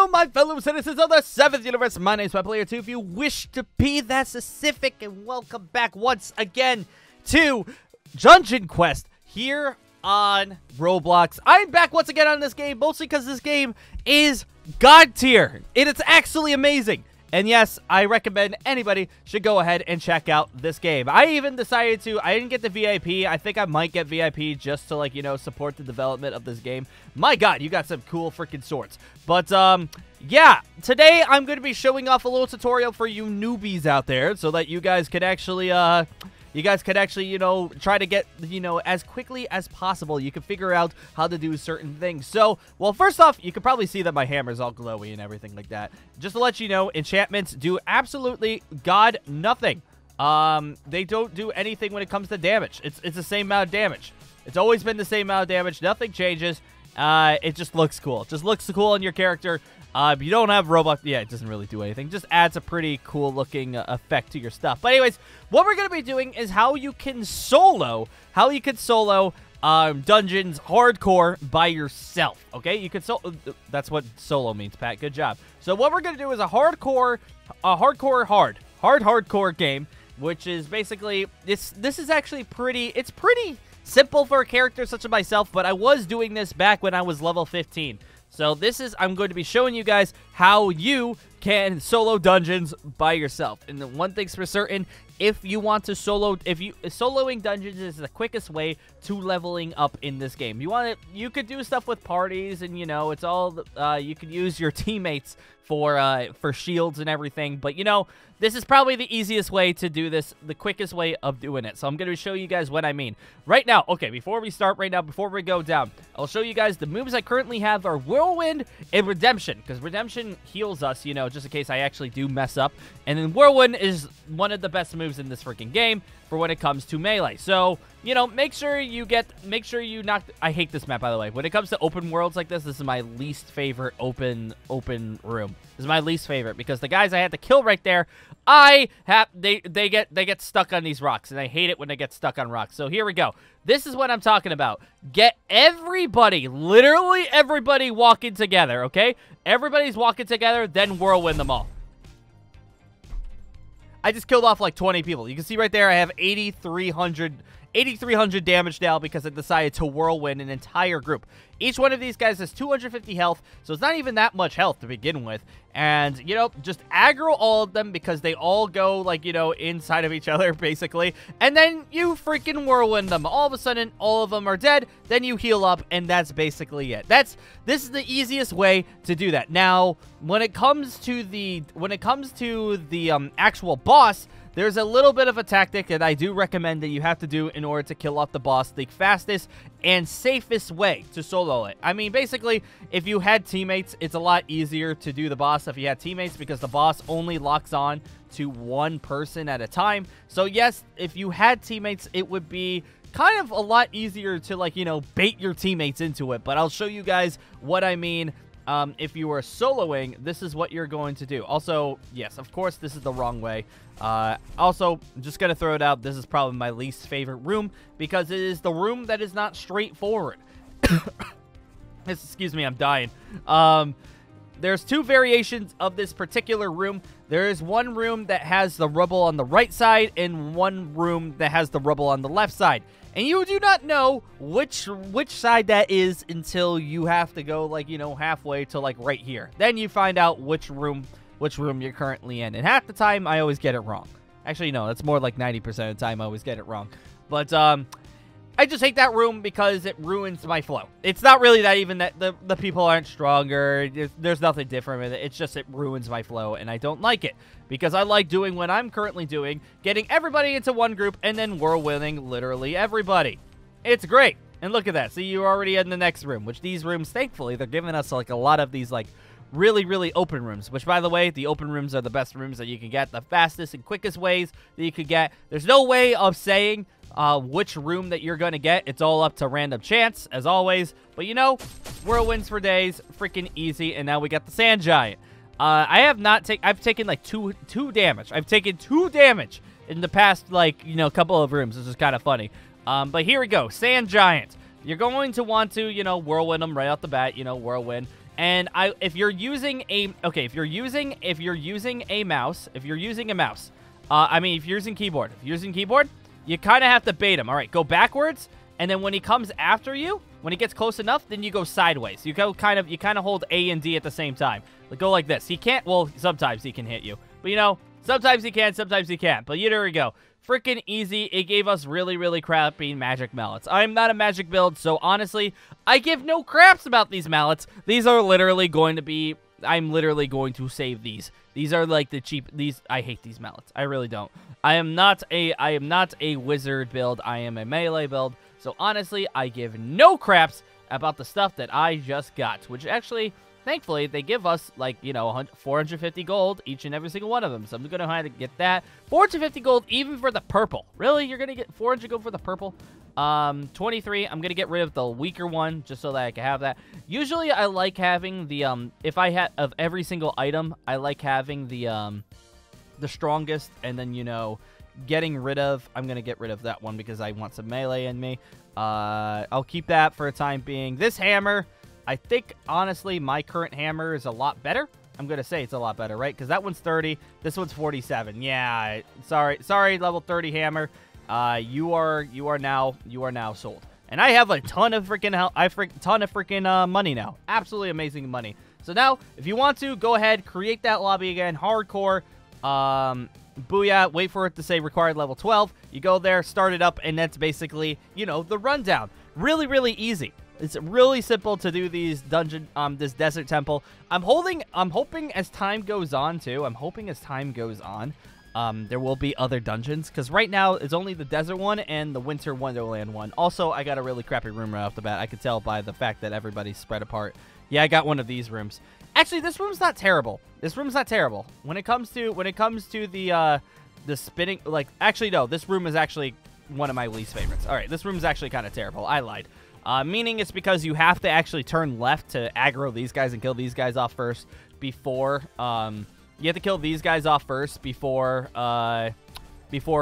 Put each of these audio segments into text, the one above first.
Hello, my fellow citizens of the 7th universe. My name is Peoplezz. If you wish to be that specific, and welcome back once again to Dungeon Quest here on Roblox. I'm back once again on this game, mostly because this game is God tier. It's actually amazing. And yes, I recommend anybody should go ahead and check out this game. I even decided to, I didn't get the VIP. I think I might get VIP just to, like, you know, support the development of this game. My God, you got some cool freaking swords. But, yeah, today I'm going to be showing off a little tutorial for you newbies out there so that you guys can actually, you know, try to get, you know, as quickly as possible. You can figure out how to do certain things. So, well, first off, you can probably see that my hammer's all glowy and everything like that. Just to let you know, enchantments do absolutely God nothing. They don't do anything when it comes to damage. It's the same amount of damage. It's always been the same amount of damage. Nothing changes. It just looks cool. It just looks cool on your character. If you don't have Roblox, yeah, it doesn't really do anything. Just adds a pretty cool looking effect to your stuff. But anyways, what we're going to be doing is how you can solo dungeons hardcore by yourself. Okay, you can that's what solo means, Pat. Good job. So what we're going to do is a hardcore game, which is basically this is actually pretty simple for a character such as myself, but I was doing this back when I was level 15. So I'm going to be showing you guys how you can solo dungeons by yourself. And the one thing's for certain, if you want to soloing dungeons is the quickest way to leveling up in this game. You could do stuff with parties, and you know, it's all you could use your teammates for shields and everything, but you know, this is probably the easiest way to do this, the quickest way of doing it. So I'm going to show you guys what I mean. Right now, okay, before we go down, I'll show you guys the moves I currently have are Whirlwind and Redemption, because Redemption heals us, you know, just in case I actually do mess up. And then Whirlwind is one of the best moves in this freaking game for when it comes to melee. So, you know, make sure you knock. I hate this map, by the way. When it comes to open worlds like this is my least favorite open room. This is my least favorite because the guys I had to kill right there, they get stuck on these rocks, and I hate it when they get stuck on rocks. So here we go. This is what I'm talking about. Get everybody, literally everybody, walking together, okay? Everybody's walking together, then whirlwind them all. I just killed off like 20 people. You can see right there I have 8,300 damage now because I decided to whirlwind an entire group. Each one of these guys has 250 health, so it's not even that much health to begin with. And, you know, just aggro all of them because they all go, like, you know, inside of each other, basically. And then you freaking whirlwind them. All of a sudden, all of them are dead. Then you heal up, and that's basically it. This is the easiest way to do that. Now, when it comes to the actual boss, there's a little bit of a tactic that I do recommend that you have to do in order to kill off the boss the fastest and safest way to solo it. I mean, basically, if you had teammates, it's a lot easier to do the boss if you had teammates because the boss only locks on to one person at a time. So yes, if you had teammates, it would be kind of a lot easier to, like, you know, bait your teammates into it. But I'll show you guys what I mean. If you are soloing, this is what you're going to do. Also, yes, of course, this is the wrong way. Also, I'm just going to throw it out. This is probably my least favorite room because it is the room that is not straightforward. Excuse me, I'm dying. There's two variations of this particular room. There is one room that has the rubble on the right side and one room that has the rubble on the left side. And you do not know which side that is until you have to go, like, you know, halfway to, like, right here. Then you find out which room you're currently in. And half the time, I always get it wrong. Actually, no, that's more like 90% of the time I always get it wrong. But, I just hate that room because it ruins my flow. It's not really that even that the people aren't stronger. There's nothing different with it. It's just it ruins my flow, and I don't like it. Because I like doing what I'm currently doing, getting everybody into one group, and then whirlwinding literally everybody. It's great. And look at that. See, you're already in the next room, which these rooms, thankfully, they're giving us, like, a lot of these, like, really open rooms, which, by the way, the open rooms are the best rooms that you can get, the fastest and quickest ways that you could get. There's no way of saying which room that you're going to get. It's all up to random chance, as always. But, you know, whirlwinds for days, freaking easy, and now we got the sand giant. I've taken, like, two damage. I've taken 2 damage in the past, like, you know, couple of rooms. This is kind of funny. But here we go. Sand giant. You're going to want to, you know, whirlwind them right off the bat, you know, whirlwind. And if you're using a mouse, if you're using keyboard, you kind of have to bait him. All right, go backwards, and then when he comes after you, when he gets close enough, then you go sideways. You kind of hold A and D at the same time. Like, go like this. He can't. Well, sometimes he can hit you, but you know, sometimes he can, sometimes he can't. But there we go. Freaking easy. It gave us really, really crappy magic mallets. I'm not a magic build, so honestly, I give no craps about these mallets. These are literally going to be. I'm literally going to save these. These are like the cheap. I hate these mallets. I really don't. I am not a wizard build. I am a melee build. So honestly, I give no craps about the stuff that I just got, which actually, thankfully, they give us, like, you know, 450 gold each and every single one of them. So I'm going to have to get that. 450 gold even for the purple. Really? You're going to get 400 gold for the purple? 23, I'm going to get rid of the weaker one just so that I can have that. Usually, I like having the, if I had, of every single item, I like having the strongest, and then, you know, getting rid of, I'm going to get rid of that one because I want some melee in me. I'll keep that for a time being. This hammer, I think, honestly, my current hammer is a lot better. I'm going to say it's a lot better, right? Because that one's 30. This one's 47. Yeah, sorry, level 30 hammer. You are now sold. And I have a ton of freaking money now. Absolutely amazing money. So now, if you want to, go ahead, create that lobby again, hardcore. Booyah, wait for it to say required level 12. You go there, start it up, and that's basically, you know, the rundown. Really, really easy. It's really simple to do these this desert temple. I'm hoping as time goes on, too. There will be other dungeons, because right now it's only the desert one and the winter wonderland one. Also, I got a really crappy room right off the bat. I could tell by the fact that everybody's spread apart. Yeah, I got one of these rooms. Actually, this room's not terrible. When it comes to the spinning, like, actually, no, this room is actually one of my least favorites. All right, this room is actually kind of terrible. I lied. Meaning it's because you have to actually turn left to aggro these guys and kill these guys off first before, you have to kill these guys off first before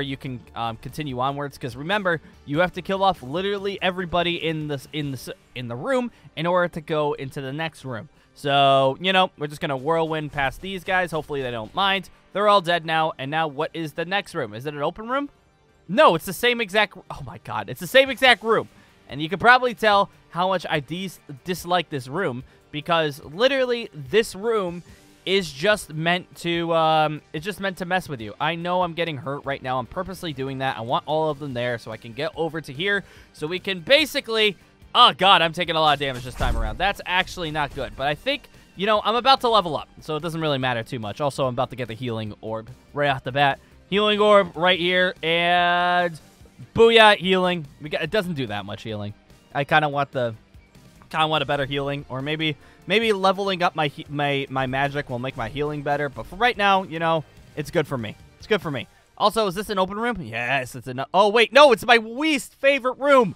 you can continue onwards. Because remember, you have to kill off literally everybody in the room in order to go into the next room. So, you know, we're just going to whirlwind past these guys. Hopefully they don't mind. They're all dead now. And now what is the next room? Is it an open room? No, it's the same exact... Oh, my God. It's the same exact room. And you can probably tell how much I dislike this room. Because literally this room is just meant to... it's just meant to mess with you. I know I'm getting hurt right now. I'm purposely doing that. I want all of them there so I can get over to here. So we can basically... Oh, God, I'm taking a lot of damage this time around. That's actually not good. But I think, you know, I'm about to level up, so it doesn't really matter too much. Also, I'm about to get the healing orb right off the bat. Healing orb right here, and booyah, healing. It doesn't do that much healing. I kind of want a better healing, or maybe leveling up my magic will make my healing better. But for right now, you know, it's good for me. It's good for me. Also, is this an open room? Yes, it's an... Oh, wait, no, it's my least favorite room.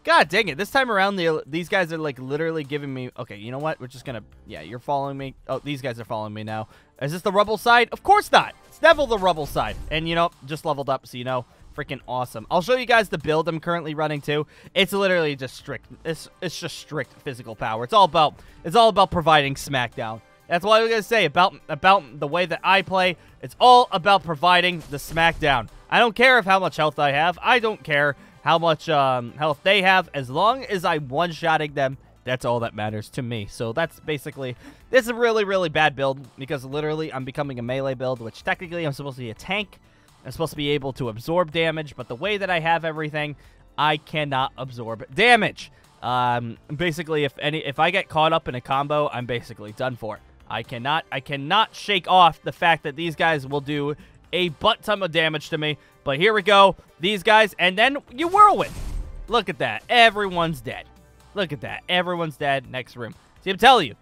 God dang it. This time around, these guys are, like, literally giving me... Okay, you know what? We're just gonna... Yeah, you're following me. Oh, these guys are following me now. Is this the rubble side? Of course not. It's never the rubble side. And, you know, just leveled up, so you know. Freaking awesome. I'll show you guys the build I'm currently running, too. It's literally just strict... It's just strict physical power. It's all about providing smackdown. That's what I was gonna say about the way that I play. It's all about providing the smackdown. I don't care how much health I have. I don't care how much health they have. As long as I'm one-shotting them, that's all that matters to me. So that's basically... This is a really, really bad build because literally I'm becoming a melee build, which technically I'm supposed to be a tank. I'm supposed to be able to absorb damage, but the way that I have everything, I cannot absorb damage. Basically, if I get caught up in a combo, I'm basically done for. I cannot shake off the fact that these guys will do a butt ton of damage to me. But here we go. These guys, and then you whirlwind. Look at that. Everyone's dead. Look at that. Everyone's dead. Next room. See, I'm telling you,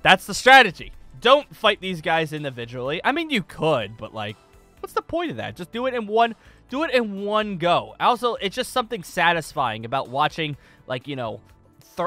that's the strategy. Don't fight these guys individually. I mean, you could, but like, what's the point of that? Just do it in one go. Also, it's just something satisfying about watching, like, you know,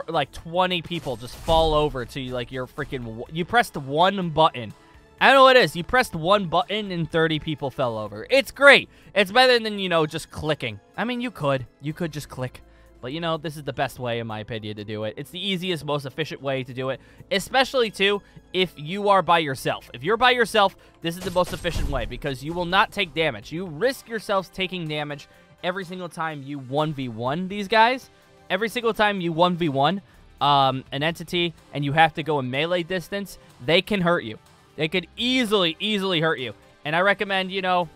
like 20 people just fall over to like your freaking... You pressed one button. I don't know what it is. You pressed one button and 30 people fell over. It's great. It's better than, you know, just clicking. I mean, you could just click. But, you know, this is the best way, in my opinion, to do it. It's the easiest, most efficient way to do it, especially, too, if you are by yourself. If you're by yourself, this is the most efficient way because you will not take damage. You risk yourselves taking damage every single time you 1v1 these guys. Every single time you 1v1 an entity and you have to go in melee distance, they can hurt you. They could easily hurt you. And I recommend, you know,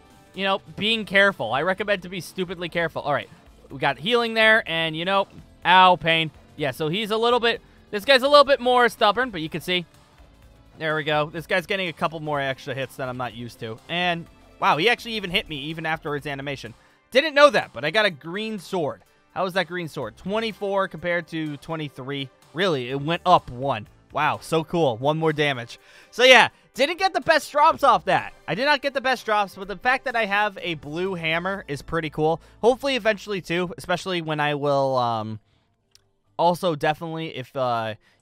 being careful. I recommend to be stupidly careful. All right. We got healing there, and, you know, ow, pain. Yeah, so he's a little bit, this guy's a little bit more stubborn, but you can see. There we go. This guy's getting a couple more extra hits that I'm not used to. And, wow, he actually even hit me even after his animation. Didn't know that, but I got a green sword. How was that green sword? 24 compared to 23. Really, it went up 1. Wow, so cool. 1 more damage. So, yeah, didn't get the best drops off that. I did not get the best drops, but the fact that I have a blue hammer is pretty cool. Hopefully, eventually, too, especially when I will, also, definitely, if,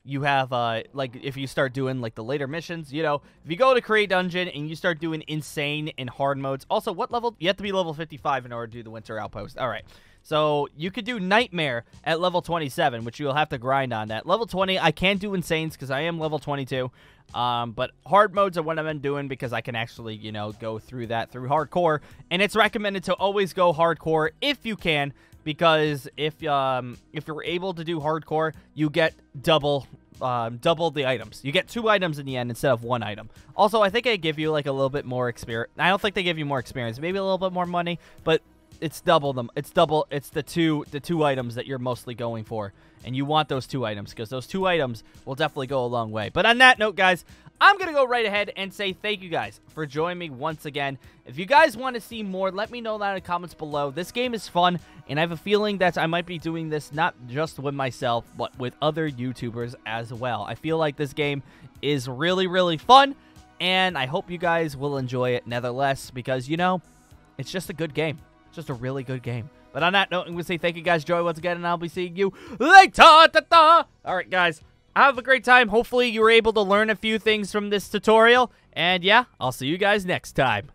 you have, like, if you start doing, like, the later missions, you know, if you go to Create Dungeon and you start doing insane and hard modes. Also, what level? You have to be level 55 in order to do the Winter Outpost. All right. So, you could do Nightmare at level 27, which you'll have to grind on that. Level 20, I can't do Insanes because I am level 22. But hard modes are what I've been doing because I can actually, you know, go through that through hardcore. And it's recommended to always go hardcore if you can, because if you're able to do hardcore, you get double the items. You get 2 items in the end instead of 1 item. Also, I think they give you like a little bit more experience. I don't think they give you more experience. Maybe a little bit more money, but it's double them. It's double. It's the two items that you're mostly going for, and you want those 2 items because those 2 items will definitely go a long way. But on that note, guys, I'm gonna go right ahead and say thank you guys for joining me once again. If you guys want to see more, let me know that in the comments below. This game is fun, and I have a feeling that I might be doing this not just with myself, but with other YouTubers as well. I feel like this game is really fun, and I hope you guys will enjoy it nevertheless because, you know, it's just a good game. It's just a really good game. But on that note, I'm going to say thank you guys, Joy, once again, and I'll be seeing you later. All right, guys, have a great time. Hopefully, you were able to learn a few things from this tutorial. And, yeah, I'll see you guys next time.